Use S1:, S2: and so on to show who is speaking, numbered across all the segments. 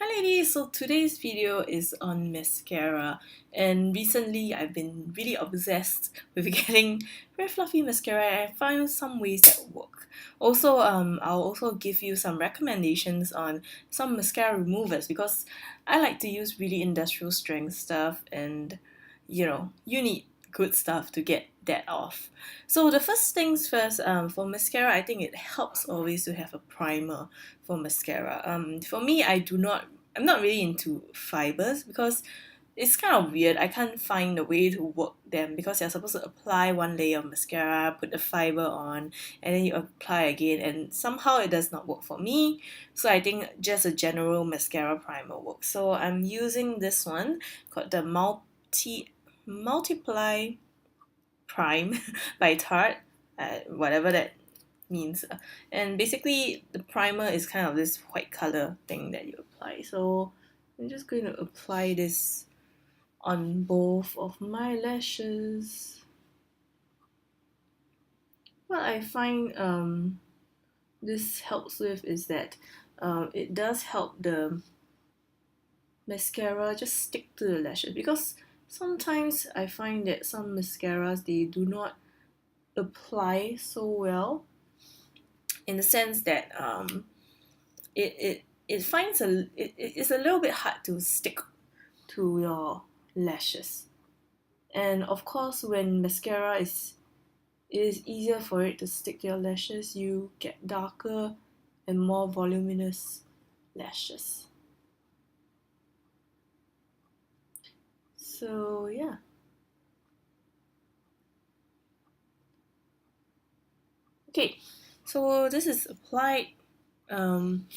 S1: Hi ladies, so today's video is on mascara, and recently I've been really obsessed with getting very fluffy mascara and I found some ways that work. Also, I'll also give you some recommendations on some mascara removers because I like to use really industrial strength stuff and you need good stuff to get that off. So the first things first, for mascara, I think it helps always to have a primer for mascara. For me, I'm not really into fibers because it's kind of weird. I can't find a way to work them because you're supposed to apply one layer of mascara, put the fiber on, and then you apply again, and somehow it does not work for me. So I think just a general mascara primer works. So I'm using this one called the Multiply Prime by Tarte, whatever that means. And basically, the primer is kind of this white color thing that you apply. So I'm just going to apply this on both of my lashes. What I find this helps with is that it does help the mascara just stick to the lashes because sometimes I find that some mascaras they do not apply so well in the sense that it finds it's a little bit hard to stick to your lashes. And of course, when mascara is it is easier for it to stick to your lashes, you get darker and more voluminous lashes. So yeah. Okay, so this is applied. Um,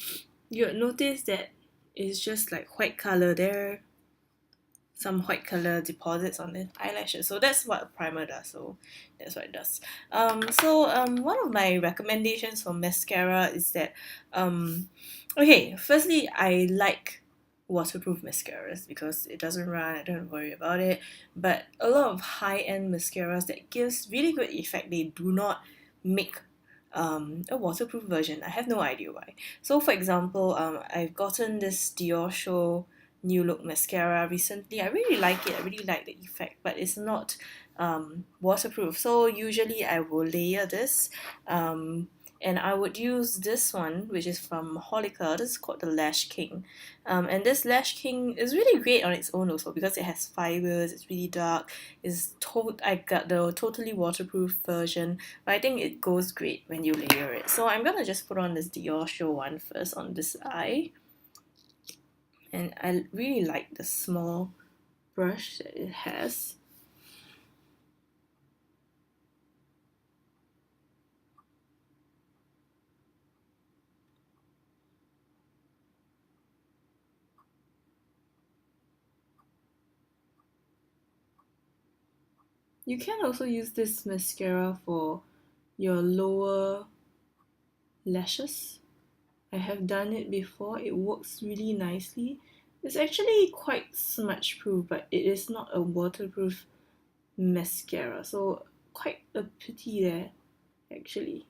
S1: you'll notice that it's just like white color there, some white color deposits on the eyelashes. So that's what a primer does. So that's what it does. One of my recommendations for mascara is that okay, firstly I like waterproof mascaras because it doesn't run, I don't worry about it. But a lot of high-end mascaras that gives really good effect, they do not make a waterproof version. I have no idea why. So for example, I've gotten this Dior Show New Look mascara recently. I really like it. I really like the effect, but it's not waterproof. So usually I will layer this, and I would use this one, which is from Holliker. This is called the Lash King, and this Lash King is really great on its own also because it has fibers. It's really dark. I got the totally waterproof version, but I think it goes great when you layer it. So I'm gonna just put on this Dior Show one first on this eye. And I really like the small brush that it has. You can also use this mascara for your lower lashes. I have done it before. It works really nicely. It's actually quite smudge proof, but it is not a waterproof mascara. So quite a pity there actually.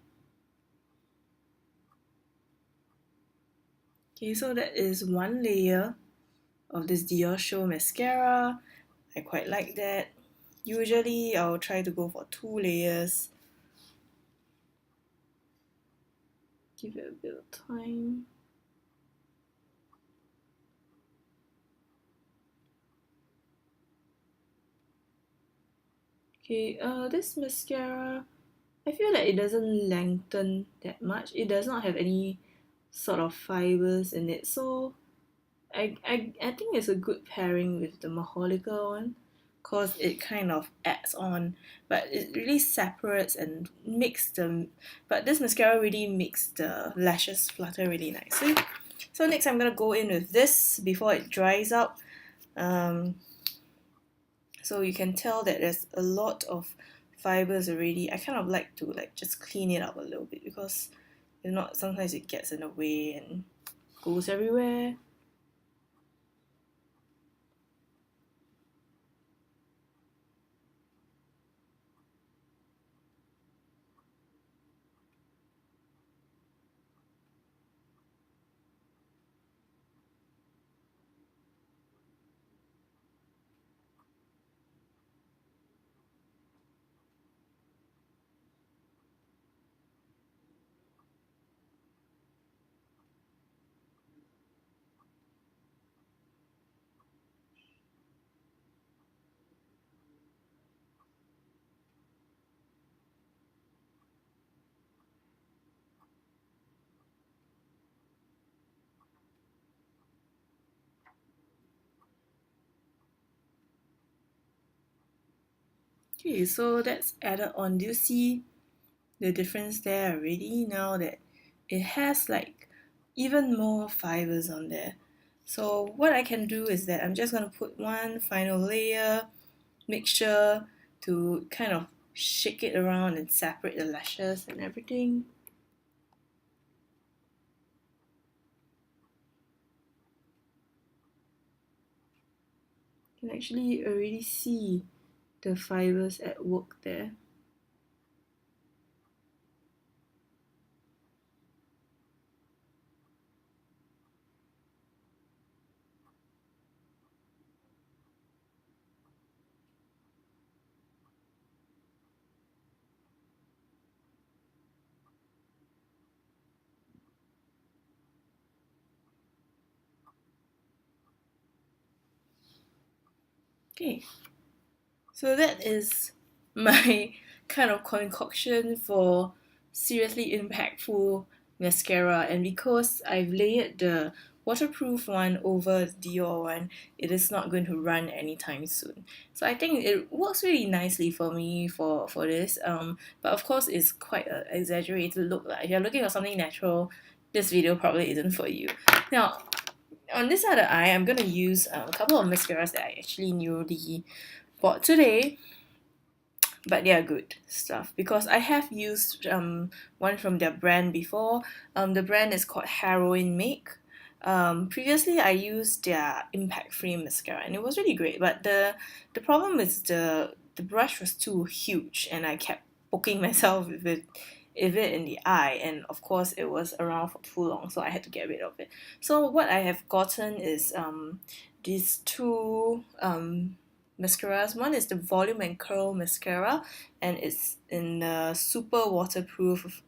S1: Okay, so that is one layer of this Dior Show mascara. I quite like that. Usually I'll try to go for 2 layers. Give it a bit of time. Okay, this mascara, I feel that it doesn't lengthen that much. It does not have any sort of fibers in it, so I think it's a good pairing with the Maholica one because it kind of adds on, but it really separates and makes them. But this mascara really makes the lashes flutter really nicely. So next I'm gonna go in with this before it dries out. Um, so you can tell that there's a lot of fibers already. I kind of like to like just clean it up a little bit because if not sometimes it gets in the way and goes everywhere. Okay, so that's added on. Do you see the difference there already now that it has like even more fibers on there? So what I can do is that I'm just going to put one final layer, make sure to kind of shake it around and separate the lashes and everything. You can actually already see the fibers at work there. Okay, so that is my kind of concoction for seriously impactful mascara, and because I've layered the waterproof one over the Dior one, it is not going to run anytime soon. So I think it works really nicely for me for this. But of course it's quite an exaggerated look. Like if you're looking for something natural, this video probably isn't for you. Now on this side of the eye, I'm gonna use a couple of mascaras that I actually newly bought today, but they are good stuff because I have used one from their brand before. The brand is called Heroin Make. Previously I used their Impact Free mascara and it was really great, but the problem is the brush was too huge and I kept poking myself with it in the eye, and of course it was around for too long, so I had to get rid of it. So what I have gotten is these two mascaras. One is the Volume and Curl mascara, and it's in the super waterproof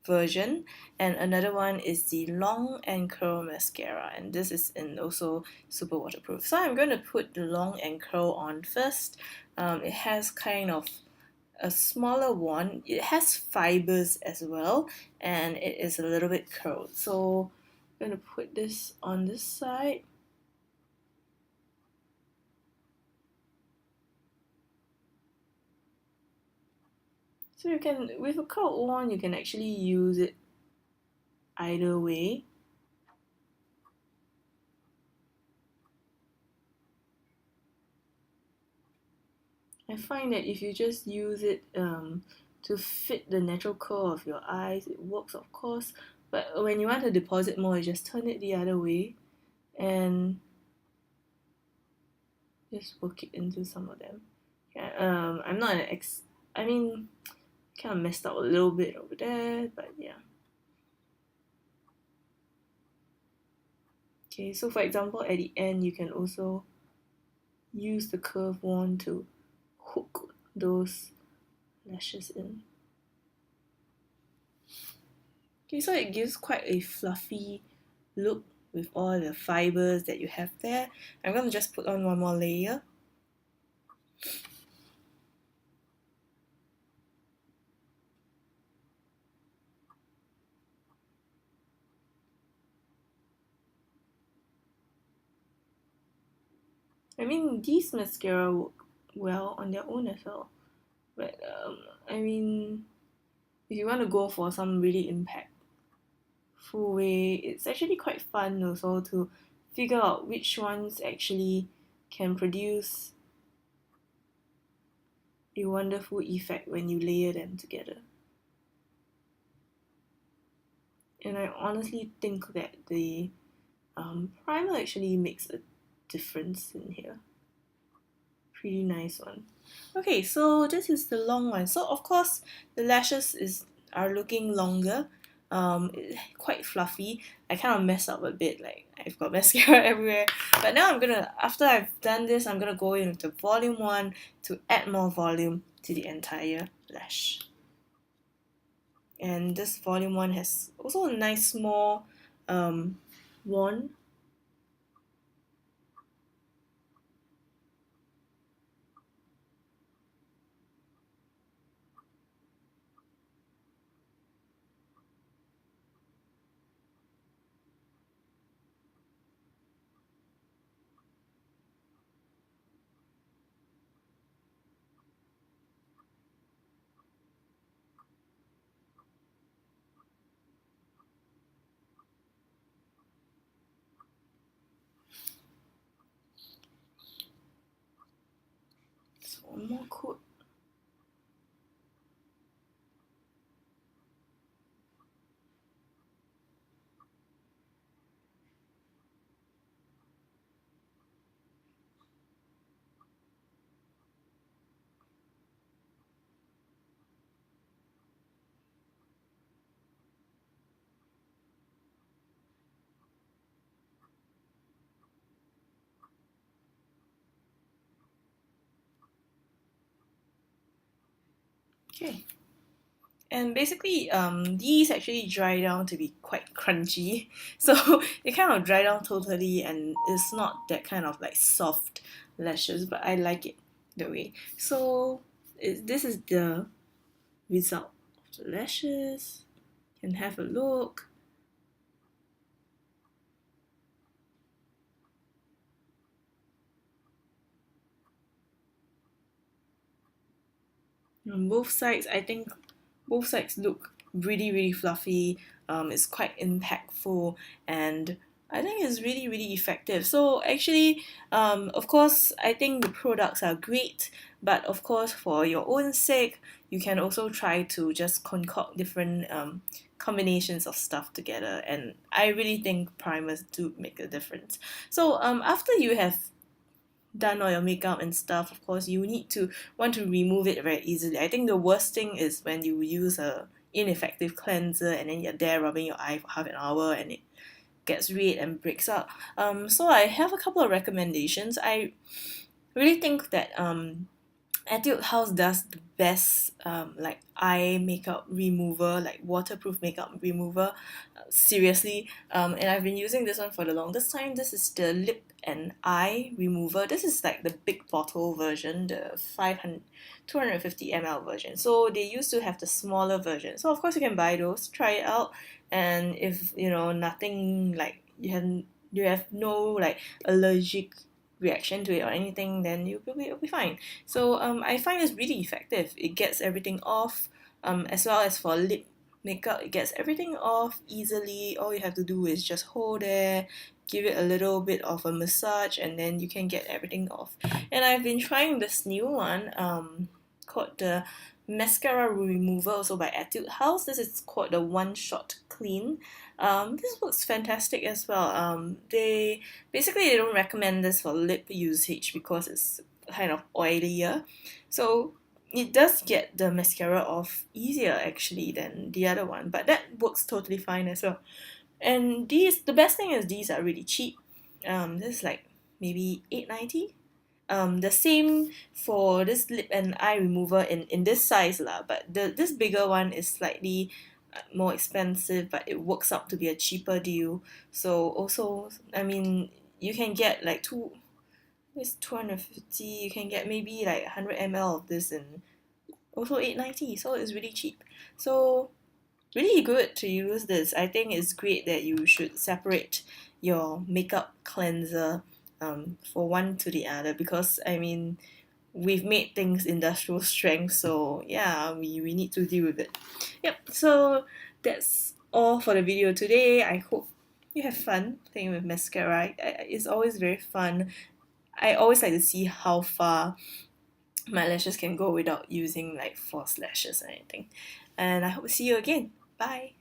S1: version, and another one is the Long and Curl mascara, and this is in also super waterproof. So I'm going to put the Long and Curl on first. It has kind of a smaller one. It has fibers as well, and it is a little bit curled. So I'm going to put this on this side. So you can, with a curled one, you can actually use it either way. I find that if you just use it to fit the natural curl of your eyes, it works of course. But when you want to deposit more, you just turn it the other way and just work it into some of them. Yeah, I'm not an I mean, kind of messed up a little bit over there, but yeah. Okay, so for example, at the end, you can also use the curved wand to hook those lashes in. Okay, so it gives quite a fluffy look with all the fibers that you have there. I'm going to just put on one more layer. I mean, these mascara work well on their own as well. But I mean, if you want to go for some really impactful way, it's actually quite fun also to figure out which ones actually can produce a wonderful effect when you layer them together. And I honestly think that the primer actually makes a difference in here. Pretty nice one. Okay, so this is the long one. So of course the lashes are looking longer. Quite fluffy. I kind of messed up a bit, like I've got mascara everywhere. But now after I've done this, I'm gonna go in with the volume one to add more volume to the entire lash. And this volume one has also a nice small wand. more coat. Okay. And basically, these actually dry down to be quite crunchy. So they kind of dry down totally, and it's not that kind of like soft lashes, but I like it the way. So this is the result of the lashes. You can have a look. On both sides, I think both sides look really, really fluffy. It's quite impactful, and I think it's really, really effective. So actually, of course, I think the products are great, but of course, for your own sake, you can also try to just concoct different combinations of stuff together. And I really think primers do make a difference. So after you have done all your makeup and stuff, of course, you need to want to remove it very easily. I think the worst thing is when you use a ineffective cleanser and then you're there rubbing your eye for half an hour and it gets red and breaks out. So I have a couple of recommendations. I really think that Etude House does the best like eye makeup remover, like waterproof makeup remover. Seriously, and I've been using this one for the longest time. This is the lip and eye remover. This is like the big bottle version, the 500, 250 ml version. So they used to have the smaller version. So of course you can buy those, try it out, and if you know nothing like you have no like allergic reaction to it or anything, then you'll be fine. So I find it's really effective. It gets everything off, as well as for lip makeup, it gets everything off easily. All you have to do is just hold there, give it a little bit of a massage, and then you can get everything off. And I've been trying this new one called the Mascara Remover, also by Etude House. This is called the One Shot Clean. This works fantastic as well. They don't recommend this for lip usage because it's kind of oilier. So it does get the mascara off easier actually than the other one, but that works totally fine as well. And the best thing is these are really cheap. This is like maybe 8.90. The same for this lip and eye remover in this size lah, but this bigger one is slightly more expensive, but it works out to be a cheaper deal. So also, I mean, you can get like it's 250. You can get maybe like 100 ml of this and also 8.90. So it's really cheap. So really good to use this. I think it's great that you should separate your makeup cleanser for one to the other, because I mean we've made things industrial strength, so yeah, we need to deal with it. Yep, so that's all for the video today. I hope you have fun playing with mascara. It's always very fun. I always like to see how far my lashes can go without using like false lashes or anything. And I hope to see you again. Bye.